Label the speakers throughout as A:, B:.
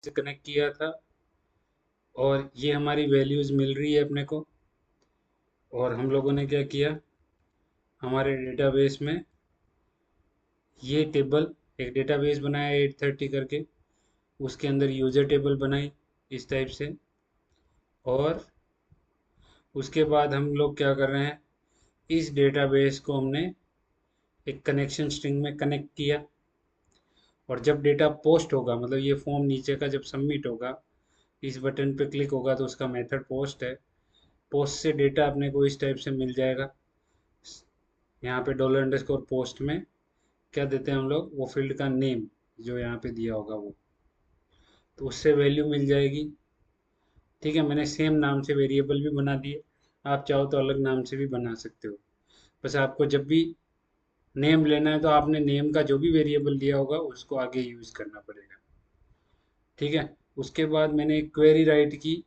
A: से कनेक्ट किया था और ये हमारी वैल्यूज़ मिल रही है अपने को। और हम लोगों ने क्या किया, हमारे डेटाबेस में ये टेबल, एक डेटाबेस बनाया 830 करके, उसके अंदर यूज़र टेबल बनाई इस टाइप से। और उसके बाद हम लोग क्या कर रहे हैं, इस डेटाबेस को हमने एक कनेक्शन स्ट्रिंग में कनेक्ट किया। और जब डेटा पोस्ट होगा, मतलब ये फॉर्म नीचे का जब सबमिट होगा, इस बटन पे क्लिक होगा तो उसका मेथड पोस्ट है। पोस्ट से डेटा अपने को इस टाइप से मिल जाएगा। यहाँ पे डॉलर अंडरस्कोर पोस्ट में क्या देते हैं हम लोग, वो फील्ड का नेम जो यहाँ पे दिया होगा वो, तो उससे वैल्यू मिल जाएगी। ठीक है, मैंने सेम नाम से वेरिएबल भी बना दिए, आप चाहो तो अलग नाम से भी बना सकते हो। बस आपको जब भी नेम लेना है तो आपने नेम का जो भी वेरिएबल दिया होगा उसको आगे यूज़ करना पड़ेगा। ठीक है, उसके बाद मैंने एक क्वेरी राइट की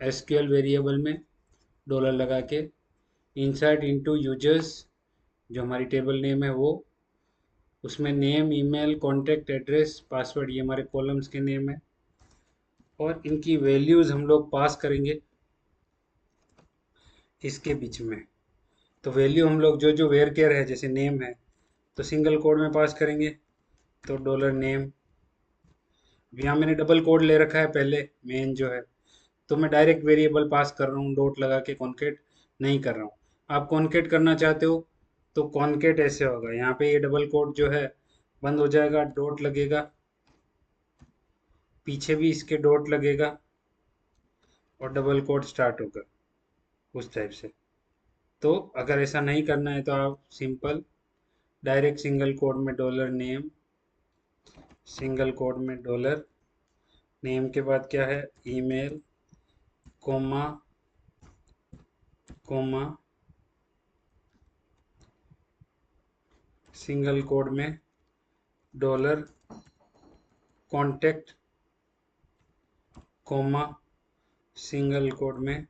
A: एसक्यूएल वेरिएबल में डॉलर लगा के, इंसर्ट इनटू यूजर्स, जो हमारी टेबल नेम है वो, उसमें name, email, contact, address, password, ये हमारे कॉलम्स के नेम है। और इनकी वैल्यूज़ हम लोग पास करेंगे इसके बीच में। तो वैल्यू हम लोग जो जो वेयर केयर है, जैसे नेम है तो सिंगल कोड में पास करेंगे, तो डॉलर नेम। यहाँ मैंने डबल कोड ले रखा है पहले, मेन जो है, तो मैं डायरेक्ट वेरिएबल पास कर रहा हूँ, डॉट लगा के कॉन्केट नहीं कर रहा हूँ। आप कॉन्केट करना चाहते हो तो कॉन्केट ऐसे होगा, यहाँ पे ये डबल कोड जो है बंद हो जाएगा, डॉट लगेगा, पीछे भी इसके डॉट लगेगा और डबल कोड स्टार्ट होगा उस टाइप से। तो अगर ऐसा नहीं करना है तो आप सिंपल डायरेक्ट सिंगल कोड में डॉलर नेम, सिंगल कोड में डॉलर नेम के बाद क्या है, email, comma, comma, single quote में dollar contact, comma, single quote में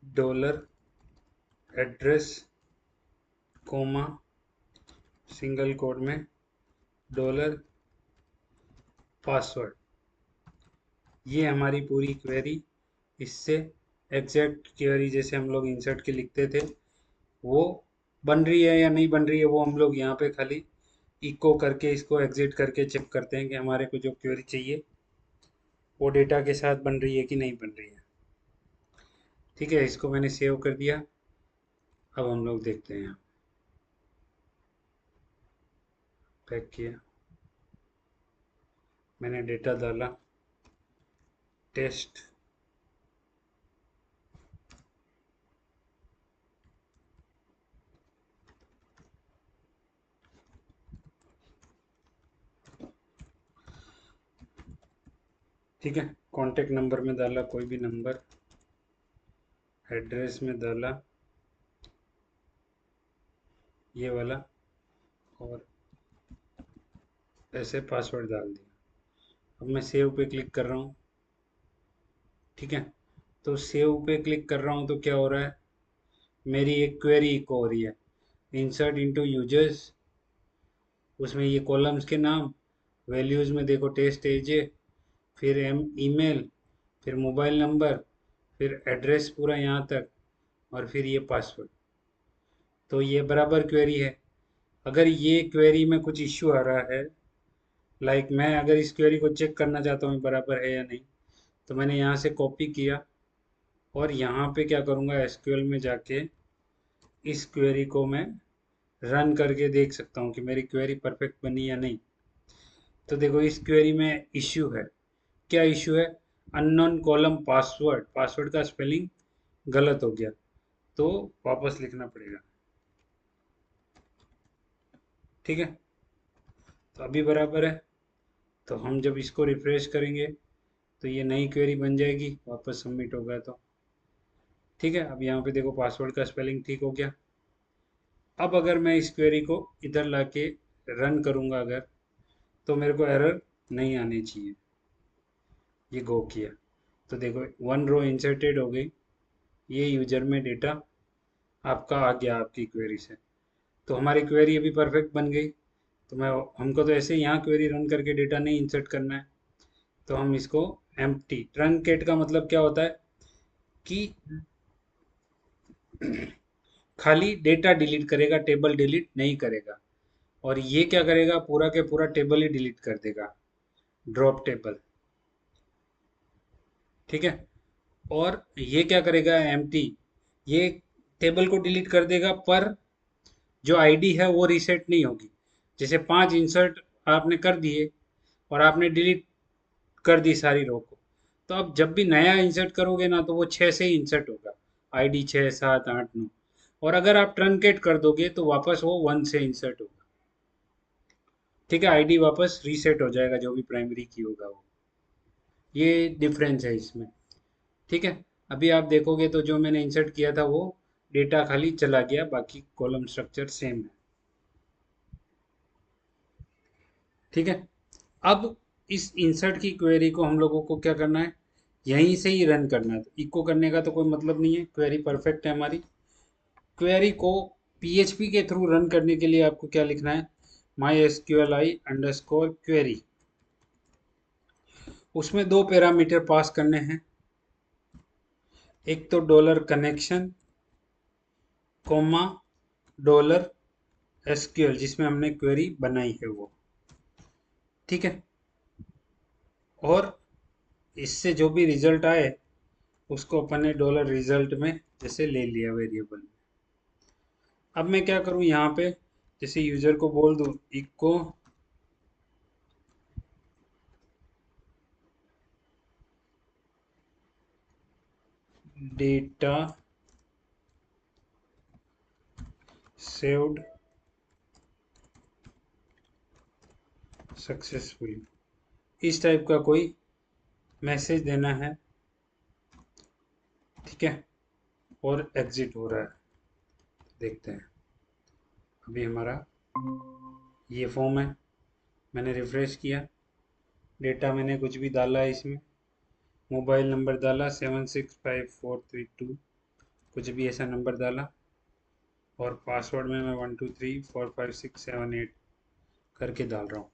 A: dollar address, comma, single quote में डॉलर पासवर्ड। ये हमारी पूरी क्वेरी, इससे एग्जैक्ट क्वेरी जैसे हम लोग इंसर्ट के लिखते थे वो बन रही है या नहीं बन रही है, वो हम लोग यहाँ पे खाली इको करके इसको एग्जिट करके चेक करते हैं कि हमारे को जो क्वेरी चाहिए वो डेटा के साथ बन रही है कि नहीं बन रही है। ठीक है, इसको मैंने सेव कर दिया। अब हम लोग देखते हैं, पैक किया, मैंने डेटा डाला, टेस्ट, ठीक है, कॉन्टेक्ट नंबर में डाला कोई भी नंबर, एड्रेस में डाला ये वाला, और ऐसे पासवर्ड डाल दिया। अब मैं सेव पे क्लिक कर रहा हूँ। ठीक है, तो सेव पे क्लिक कर रहा हूँ तो क्या हो रहा है, मेरी एक क्वेरी इको हो रही है, इंसर्ट इनटू यूजर्स, उसमें ये कॉलम्स के नाम, वैल्यूज़ में देखो टेस्ट एजे, फिर एम ईमेल, फिर मोबाइल नंबर, फिर एड्रेस पूरा यहाँ तक, और फिर ये पासवर्ड। तो ये बराबर क्वेरी है। अगर ये क्वेरी में कुछ इश्यू आ रहा है, लाइक मैं अगर इस क्वेरी को चेक करना चाहता हूँ बराबर है या नहीं, तो मैंने यहाँ से कॉपी किया और यहाँ पे क्या करूँगा, एसक्यूएल में जाके इस क्वेरी को मैं रन करके देख सकता हूँ कि मेरी क्वेरी परफेक्ट बनी या नहीं। तो देखो इस क्वेरी में इश्यू है, क्या इश्यू है, अननोन कॉलम पासवर्ड, पासवर्ड का स्पेलिंग गलत हो गया, तो वापस लिखना पड़ेगा। ठीक है, तो अभी बराबर है, तो हम जब इसको रिफ्रेश करेंगे तो ये नई क्वेरी बन जाएगी, वापस सबमिट होगा तो। ठीक है, अब यहाँ पे देखो पासवर्ड का स्पेलिंग ठीक हो गया। अब अगर मैं इस क्वेरी को इधर लाके रन करूँगा अगर, तो मेरे को एरर नहीं आनी चाहिए। ये गो किया तो देखो वन रो इंसर्टेड हो गई, ये यूजर में डेटा आपका आ गया आपकी क्वेरी से। तो हमारी क्वेरी अभी परफेक्ट बन गई। तो मैं, हमको तो ऐसे ही यहाँ क्वेरी रन करके डेटा नहीं इंसर्ट करना है, तो हम इसको एम्प्टी, ट्रंकेट का मतलब क्या होता है कि खाली डेटा डिलीट करेगा, टेबल डिलीट नहीं करेगा। और ये क्या करेगा, पूरा के पूरा टेबल ही डिलीट कर देगा, ड्रॉप टेबल। ठीक है। और ये क्या करेगा, एम्प्टी, ये टेबल को डिलीट कर देगा, पर जो आईडी है वो रीसेट नहीं होगी। जैसे 5 इंसर्ट आपने कर दिए और आपने डिलीट कर दी सारी रो को, तो अब जब भी नया इंसर्ट करोगे ना, तो वो 6 से ही इंसर्ट होगा, आईडी 6 7 8 9। और अगर आप ट्रंकेट कर दोगे तो वापस वो 1 से इंसर्ट होगा। ठीक है, आईडी वापस रीसेट हो जाएगा, जो भी प्राइमरी की होगा वो। ये डिफरेंस है इसमें। ठीक है। अभी आप देखोगे तो जो मैंने इंसर्ट किया था वो डेटा खाली चला गया, बाकी कॉलम स्ट्रक्चर सेम है। ठीक है। अब इस इंसर्ट की क्वेरी को हम लोगों को क्या करना है, यहीं से ही रन करना है। इको करने का तो कोई मतलब नहीं है, क्वेरी परफेक्ट है हमारी। क्वेरी को पीएचपी के थ्रू रन करने के लिए आपको क्या लिखना है, my S Q L I underscore query. उसमें दो पैरामीटर पास करने हैं, एक तो dollar connection comma dollar SQL, जिसमें हमने क्वेरी बनाई है वो। ठीक है। और इससे जो भी रिजल्ट आए उसको अपन ने डॉलर रिजल्ट में जैसे ले लिया वेरिएबल। अब मैं क्या करूं यहाँ पे, जैसे यूजर को बोल दूं इको डेटा सेव्ड सक्सेसफुली, इस टाइप का कोई मैसेज देना है। ठीक है। और एग्जिट हो रहा है, देखते हैं। अभी हमारा ये फॉर्म है, मैंने रिफ्रेश किया, डेटा मैंने कुछ भी डाला है इसमें, मोबाइल नंबर डाला 765432, कुछ भी ऐसा नंबर डाला, और पासवर्ड में मैं 1234567 8 करके डाल रहा हूँ।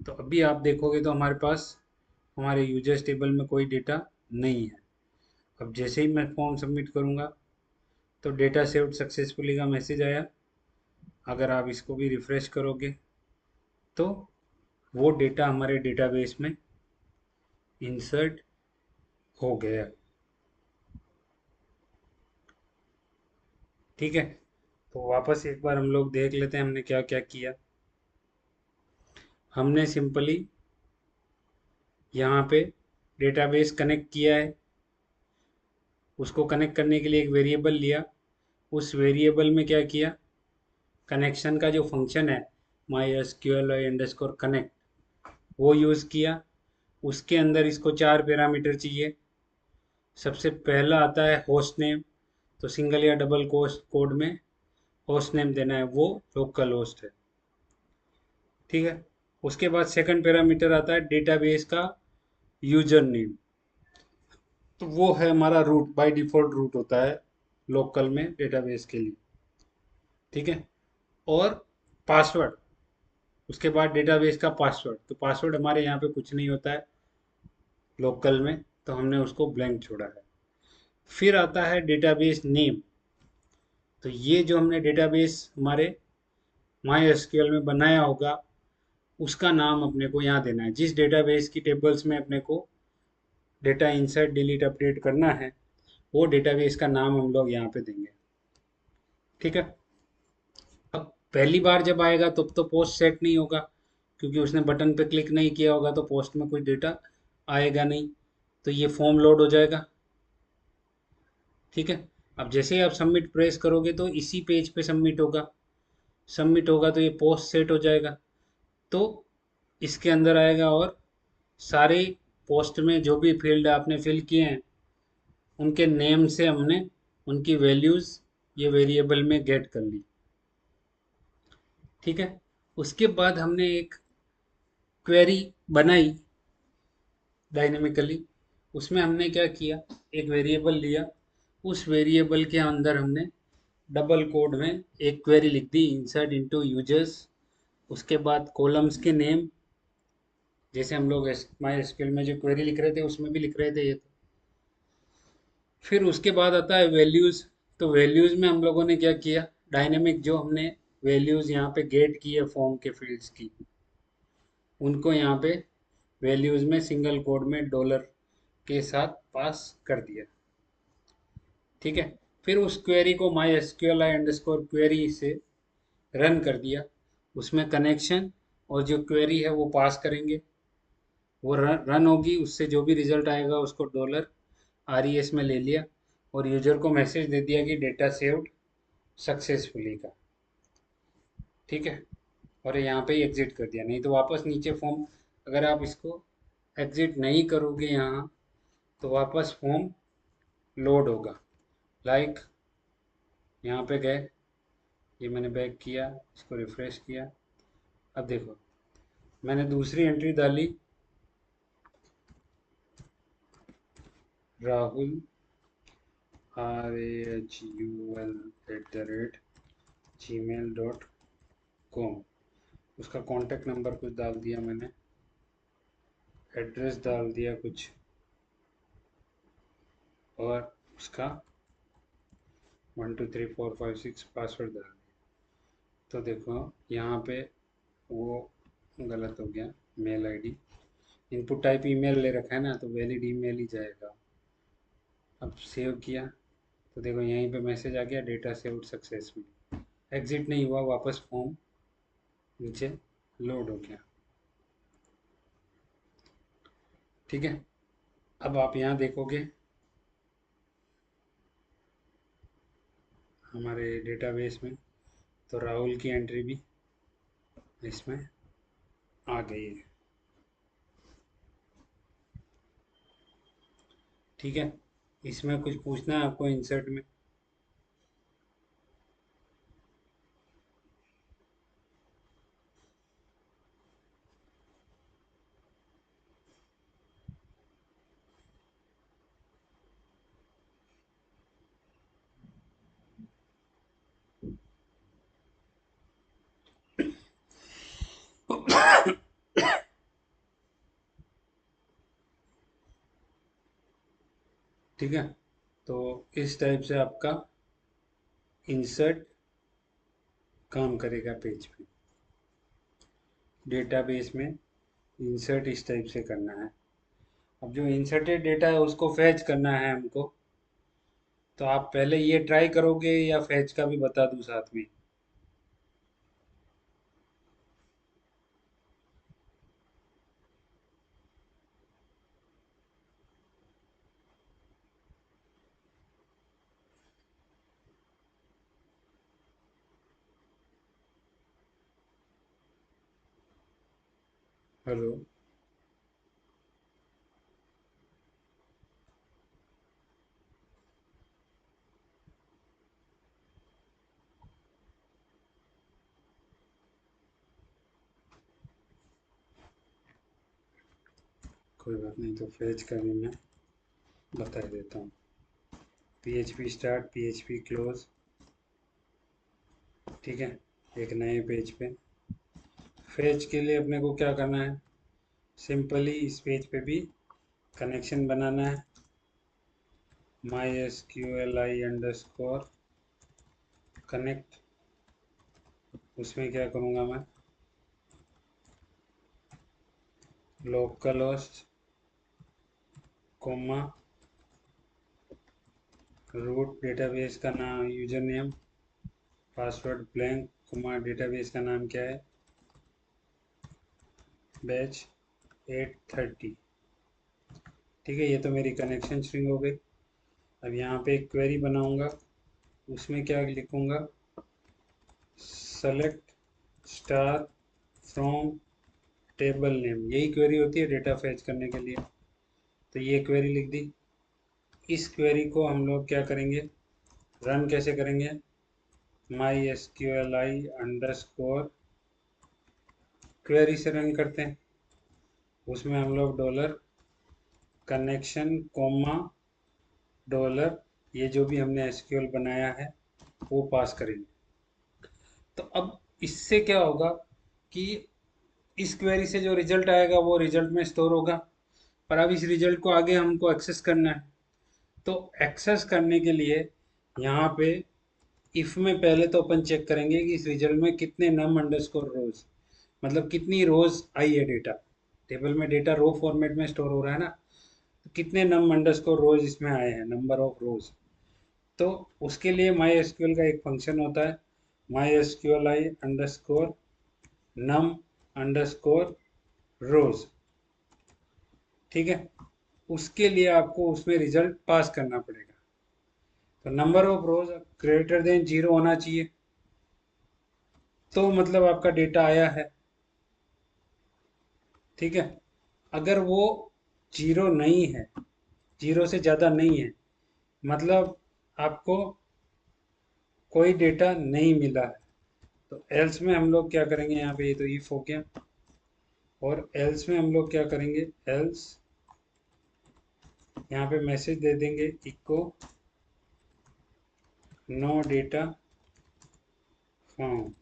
A: तो अभी आप देखोगे तो हमारे पास हमारे यूजर्स टेबल में कोई डेटा नहीं है। अब जैसे ही मैं फॉर्म सबमिट करूँगा तो डेटा सेव्ड सक्सेसफुली का मैसेज आया। अगर आप इसको भी रिफ्रेश करोगे तो वो डेटा हमारे डेटाबेस में इंसर्ट हो गया। ठीक है। तो वापस एक बार हम लोग देख लेते हैं हमने क्या क्या किया। हमने सिंपली यहाँ पे डेटाबेस कनेक्ट किया है, उसको कनेक्ट करने के लिए एक वेरिएबल लिया, उस वेरिएबल में क्या किया, कनेक्शन का जो फंक्शन है my S Q L I underscore connect, वो यूज़ किया। उसके अंदर इसको 4 पैरामीटर चाहिए। सबसे पहला आता है होस्ट नेम, तो सिंगल या डबल कोस्ट कोड में होस्ट नेम देना है, वो लोकल होस्ट है। ठीक है। उसके बाद सेकंड पैरामीटर आता है डेटाबेस का यूजर नेम, तो वो है हमारा रूट, बाय डिफॉल्ट रूट होता है लोकल में डेटाबेस के लिए। ठीक है। और पासवर्ड, उसके बाद डेटाबेस का पासवर्ड, तो पासवर्ड हमारे यहाँ पे कुछ नहीं होता है लोकल में, तो हमने उसको ब्लैंक छोड़ा है। फिर आता है डेटाबेस नेम, तो ये जो हमने डेटाबेस हमारे माई एसक्यूएल में बनाया होगा उसका नाम अपने को यहाँ देना है। जिस डेटाबेस की टेबल्स में अपने को डेटा इंसर्ट डिलीट अपडेट करना है, वो डेटाबेस का नाम हम लोग यहाँ पे देंगे। ठीक है। अब पहली बार जब आएगा तब तो पोस्ट सेट नहीं होगा, क्योंकि उसने बटन पे क्लिक नहीं किया होगा, तो पोस्ट में कोई डेटा आएगा नहीं, तो ये फॉर्म लोड हो जाएगा। ठीक है। अब जैसे ही आप सबमिट प्रेस करोगे तो इसी पेज पे सबमिट होगा, सबमिट होगा तो ये पोस्ट सेट हो जाएगा, तो इसके अंदर आएगा, और सारे पोस्ट में जो भी फील्ड आपने फिल किए हैं उनके नेम से हमने उनकी वैल्यूज़ ये वेरिएबल में गेट कर ली। ठीक है। उसके बाद हमने एक क्वेरी बनाई डायनेमिकली, उसमें हमने क्या किया, एक वेरिएबल लिया, उस वेरिएबल के अंदर हमने डबल कोड में एक क्वेरी लिख दी, इंसर्ट इनटू यूजर्स, उसके बाद कॉलम्स के नेम, जैसे हम लोग माई एसक्यूएल में जो क्वेरी लिख रहे थे उसमें भी लिख रहे थे ये तो। फिर उसके बाद आता है वैल्यूज। तो वैल्यूज में हम लोगों ने क्या किया, डायनेमिक जो हमने वैल्यूज यहाँ पे गेट की है फॉर्म के फील्ड्स की, उनको यहाँ पे वैल्यूज में सिंगल कोड में डॉलर के साथ पास कर दिया। ठीक है। फिर उस क्वेरी को my SQL I underscore query से रन कर दिया। उसमें कनेक्शन और जो क्वेरी है वो पास करेंगे, वो रन होगी, उससे जो भी रिजल्ट आएगा उसको डॉलर आर ई एस में ले लिया और यूजर को मैसेज दे दिया कि डेटा सेव्ड सक्सेसफुली का। ठीक है। और यहाँ पे एग्जिट कर दिया, नहीं तो वापस नीचे फॉर्म, अगर आप इसको एग्जिट नहीं करोगे यहाँ तो वापस फॉर्म लोड होगा। लाइक यहाँ पे गए, ये मैंने बैक किया, इसको रिफ्रेश किया। अब देखो मैंने दूसरी एंट्री डाली, राहुल RAHUL@gmail.com। उसका कॉन्टेक्ट नंबर कुछ डाल दिया मैंने, एड्रेस डाल दिया कुछ, और उसका 123456 पासवर्ड डाल दिया। तो देखो यहाँ पे वो गलत हो गया, mail ID input type email ले रखा है ना, तो वैलिड ईमेल ही जाएगा। अब सेव किया तो देखो यहीं पे मैसेज आ गया, डेटा सेव्ड सक्सेसफुल। एग्जिट नहीं हुआ, वापस फॉर्म नीचे लोड हो गया। ठीक है। अब आप यहाँ देखोगे हमारे डेटाबेस में, तो राहुल की एंट्री भी इसमें आ गई है। ठीक है। इसमें कुछ पूछना है आपको इंसर्ट में? ठीक है। तो इस टाइप से आपका इंसर्ट काम करेगा पेज पे। डेटाबेस में इंसर्ट इस टाइप से करना है। अब जो इंसर्टेड डेटा है उसको फैच करना है हमको। तो आप पहले ये ट्राई करोगे या फैच का भी बता दूं साथ में? हेलो। कोई बात नहीं, तो फैच का भी मैं बता देता हूँ। PHP start, PHP close. ठीक है। एक नए पेज पे फैच के लिए अपने को क्या करना है, सिंपली इस पेज पे भी कनेक्शन बनाना है। My S Q L I underscore connect. उसमें क्या करूँगा मैं, local host comma root, database का नाम user name, password blank, comma database का नाम क्या है, बैच 830। ठीक है। ये तो मेरी कनेक्शन स्ट्रिंग हो गई। अब यहाँ पे एक क्वेरी बनाऊंगा, उसमें क्या लिखूंगा, select star from table name. यही क्वेरी होती है डेटा फैच करने के लिए। तो ये क्वेरी लिख दी। इस क्वेरी को हम लोग क्या करेंगे, रन कैसे करेंगे, my S Q L I underscore query से रन करते हैं। उसमें हम लोग डॉलर कनेक्शन कोमा डॉलर, ये जो भी हमने एसक्यूएल बनाया है वो पास करेंगे। तो अब इससे क्या होगा कि इस क्वेरी से जो रिजल्ट आएगा वो रिजल्ट में स्टोर होगा। पर अब इस रिजल्ट को आगे हमको एक्सेस करना है। तो एक्सेस करने के लिए यहाँ पे इफ में पहले तो अपन चेक करेंगे कि इस रिजल्ट में कितने नम अंडरस्कोर रोज, मतलब कितनी रोज आई है डेटा। टेबल में डेटा रो फॉर्मेट में स्टोर हो रहा है ना, तो कितने नम अंडरस्कोर रोज इसमें आए हैं, नंबर ऑफ रोज। तो उसके लिए माई एसक्यूएल का एक फंक्शन होता है, my SQL I underscore num underscore rows. ठीक है, उसके लिए आपको उसमें रिजल्ट पास करना पड़ेगा। तो number of rose greater than 0 होना चाहिए, तो मतलब आपका डेटा आया है। ठीक है, अगर वो 0 नहीं है, 0 से ज़्यादा नहीं है, मतलब आपको कोई डेटा नहीं मिला है। तो एल्स में हम लोग क्या करेंगे, यहाँ पे ये तो इफ हो गया, और एल्स में हम लोग क्या करेंगे, एल्स यहाँ पे मैसेज दे देंगे इको नो डेटा फाउंड।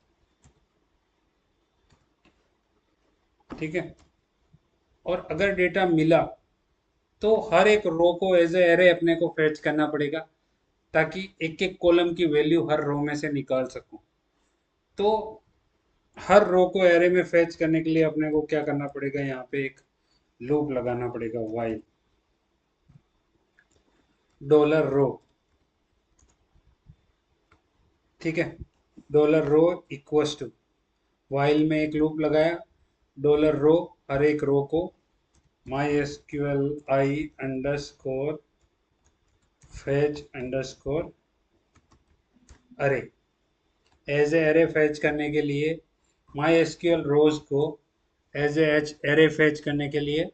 A: ठीक है, और अगर डेटा मिला तो हर एक रो को एज ए एरे अपने को फेच करना पड़ेगा, ताकि एक एक कॉलम की वैल्यू हर रो में से निकाल सकूं। तो हर रो को एरे में फेच करने के लिए अपने को क्या करना पड़ेगा, यहाँ पे एक लूप लगाना पड़ेगा, वाइल डॉलर रो। ठीक है, dollar row equals to, while में एक लूप लगाया, डॉलर रो, हर एक रो को my SQL I underscore fetch underscore array. As a array fetch करने के लिए माई एसक्यूएल रोज को as a H array fetch करने के लिए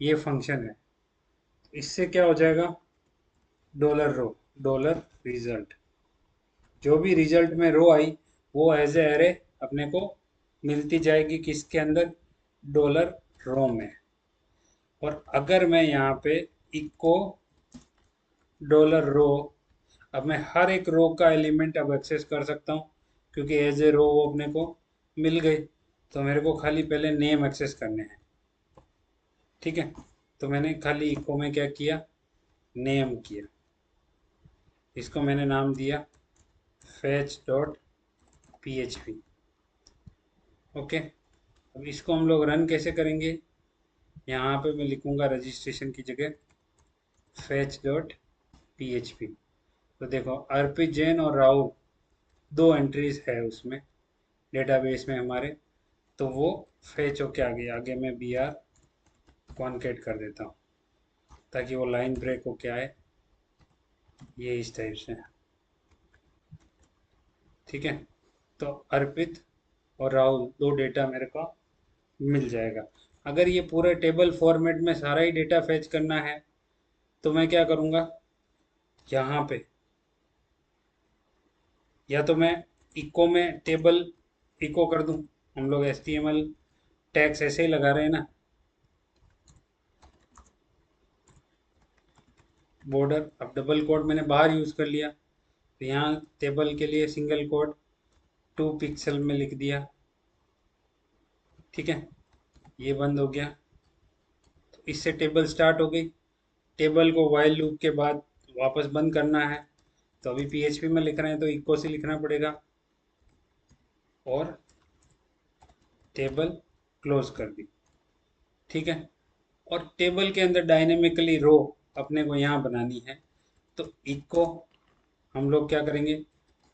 A: ये फंक्शन है। इससे क्या हो जाएगा, डॉलर रो डॉलर रिजल्ट, जो भी रिजल्ट में रो आई वो एज ए एरे अपने को मिलती जाएगी, किसके अंदर, डॉलर रो में। और अगर मैं यहाँ पे इको डॉलर रो, अब मैं हर एक रो का एलिमेंट अब एक्सेस कर सकता हूँ, क्योंकि एज ए रो वो अपने को मिल गई। तो मेरे को खाली पहले नेम एक्सेस करने हैं। ठीक है, तो मैंने खाली इको में क्या किया, नेम किया, इसको मैंने नाम दिया fetch डॉट php। ओके, अब इसको हम लोग रन कैसे करेंगे, यहाँ पे मैं लिखूंगा रजिस्ट्रेशन की जगह fetch डॉट php। तो देखो अर्पित जैन और राहुल दो एंट्रीज है उसमें डेटाबेस में हमारे, तो वो फेच होके आगे आगे मैं बी आर कॉन्केट कर देता हूँ, ताकि वो लाइन ब्रेक होके आए, ये इस टाइप से। ठीक है, तो अर्पित और राहुल दो डेटा मेरे को मिल जाएगा। अगर ये पूरे टेबल फॉर्मेट में सारा ही डेटा फेच करना है, तो मैं क्या करूँगा, यहाँ पे या तो मैं इको में टेबल इको कर दूँ, हम लोग HTML टैग्स ऐसे ही लगा रहे हैं ना, बॉर्डर। अब डबल कोड मैंने बाहर यूज़ कर लिया, तो यहाँ टेबल के लिए सिंगल कोड 2 पिक्सल में लिख दिया। ठीक है, ये बंद हो गया, तो इससे टेबल स्टार्ट हो गई। टेबल को वाइल लूप के बाद वापस बंद करना है, तो अभी PHP में लिख रहे हैं तो इको से लिखना पड़ेगा, और टेबल क्लोज कर दी। ठीक है, और टेबल के अंदर डायनेमिकली रो अपने को यहाँ बनानी है, तो इको हम लोग क्या करेंगे,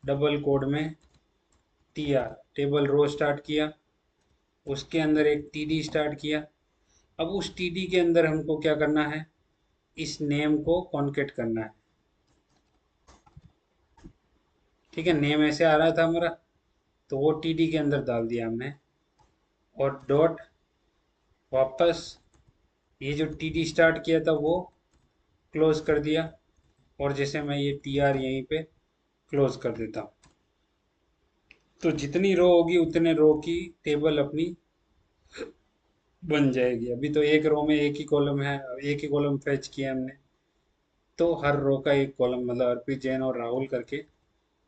A: डबल कोड में TR टेबल रो स्टार्ट किया, उसके अंदर एक TD स्टार्ट किया। अब उस TD के अंदर हमको क्या करना है, इस नेम को कॉन्केट करना है। ठीक है, नेम ऐसे आ रहा था हमारा, तो वो TD के अंदर डाल दिया हमने, और डॉट वापस ये जो TD स्टार्ट किया था वो क्लोज कर दिया, और जैसे मैं ये TR यहीं पे क्लोज कर देता हूँ, तो जितनी रो होगी उतने रो की टेबल अपनी बन जाएगी। अभी तो एक रो में एक ही कॉलम है, एक ही कॉलम फैच किया हमने, तो हर रो का एक कॉलम, मतलब अर्पित जैन और राहुल करके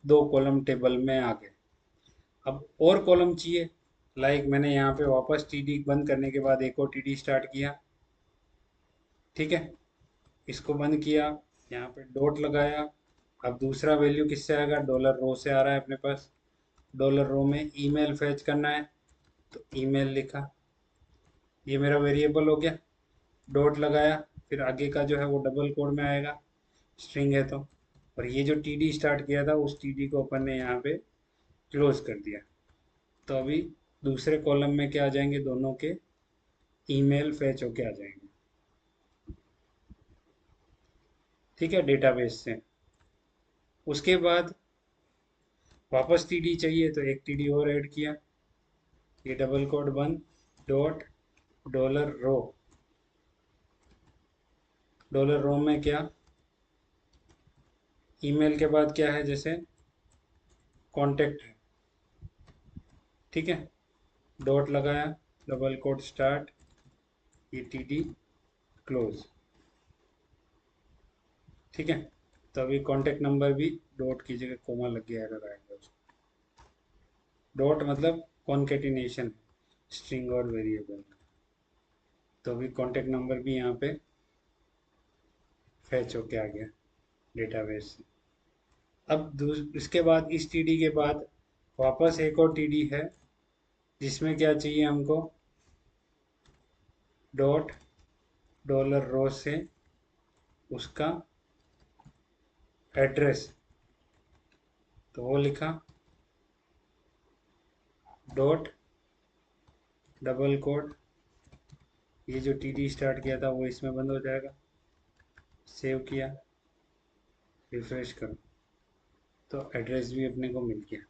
A: दो कॉलम टेबल में आ गए। अब और कॉलम चाहिए, लाइक मैंने यहाँ पे वापस टीडी बंद करने के बाद एक और टीडी स्टार्ट किया, ठीक है। इसको बंद किया, यहाँ पे डॉट लगाया। अब दूसरा वैल्यू किससे आएगा, डॉलर रो से आ रहा है अपने पास। डॉलर रो में ईमेल फैच करना है, तो ईमेल लिखा, ये मेरा वेरिएबल हो गया। डॉट लगाया, फिर आगे का जो है वो डबल कोड में आएगा, स्ट्रिंग है तो। और ये जो टीडी स्टार्ट किया था उस टीडी को अपन ने यहाँ पे क्लोज कर दिया। तो अभी दूसरे कॉलम में क्या आ जाएंगे, दोनों के ईमेल फैच होके आ जाएंगे, ठीक है, डेटाबेस से। उसके बाद वापस टीडी चाहिए तो एक टीडी और ऐड किया, ये डबल कोड बंद, डॉट डॉलर रो। डॉलर रो में क्या, ईमेल के बाद क्या है, जैसे कॉन्टेक्ट है, ठीक है। डॉट लगाया, डबल कोड स्टार्ट, ये टीडी क्लोज, ठीक है। तो अभी कॉन्टेक्ट नंबर भी डॉट की जगह कोमा लग गया, एरर आएगा उसको। डॉट मतलब कॉन्केटिनेशन, स्ट्रिंग और वेरिएबल। तो अभी कॉन्टेक्ट नंबर भी यहाँ पे फैच होके आ गया डेटाबेस से। अब इसके बाद इस टीडी के बाद वापस एक और टीडी है, जिसमें क्या चाहिए हमको, डॉट डॉलर रो से उसका एड्रेस, तो वो लिखा, डॉट डबल कोड, ये जो टीडी स्टार्ट किया था वो इसमें बंद हो जाएगा। सेव किया, रिफ्रेश करो, तो एड्रेस भी अपने को मिल गया,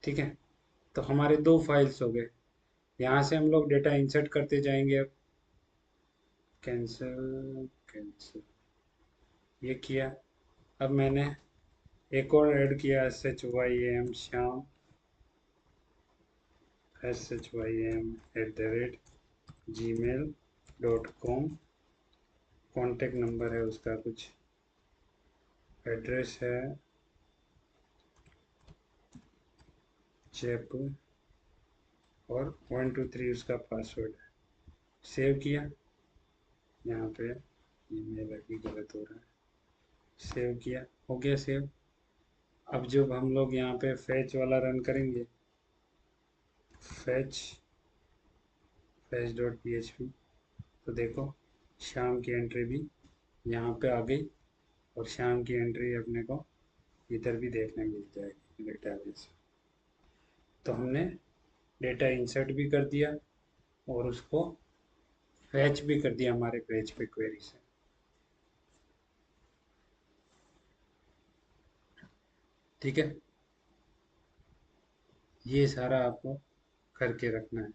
A: ठीक है। तो हमारे दो फाइल्स हो गए। यहाँ से हम लोग डेटा इंसर्ट करते जाएंगे। अब कैंसिल कैंसिल, ये किया। अब मैंने एक और ऐड किया, SHYAM Shyam, SHYAM@gmail.com। Contact number है उसका कुछ, एड्रेस है जयपुर, और 123 उसका पासवर्ड है। सेव किया, यहाँ पे ईमेल आईडी गलत हो रहा है, सेव किया, हो गया सेव। अब जब हम लोग यहाँ पे फैच वाला रन करेंगे, फैच फैच डॉट PHP, तो देखो शाम की एंट्री भी यहाँ पे आ गई, और शाम की एंट्री अपने को इधर भी देखने मिल जाएगी डेटाबेस। तो हमने डेटा इंसर्ट भी कर दिया और उसको फैच भी कर दिया हमारे पेज पे क्वेरी से, ठीक है। ये सारा आपको करके रखना है।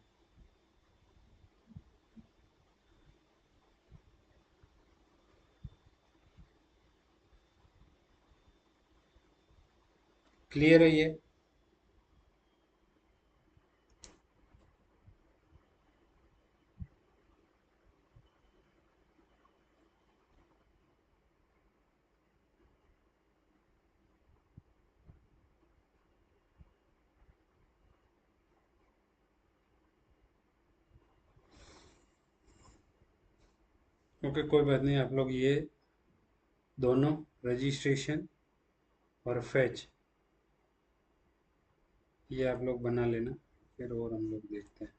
A: क्लियर है ये? ओके, कोई बात नहीं। आप लोग ये दोनों, रजिस्ट्रेशन और फैच, ये आप लोग बना लेना, फिर और हम लोग देखते हैं।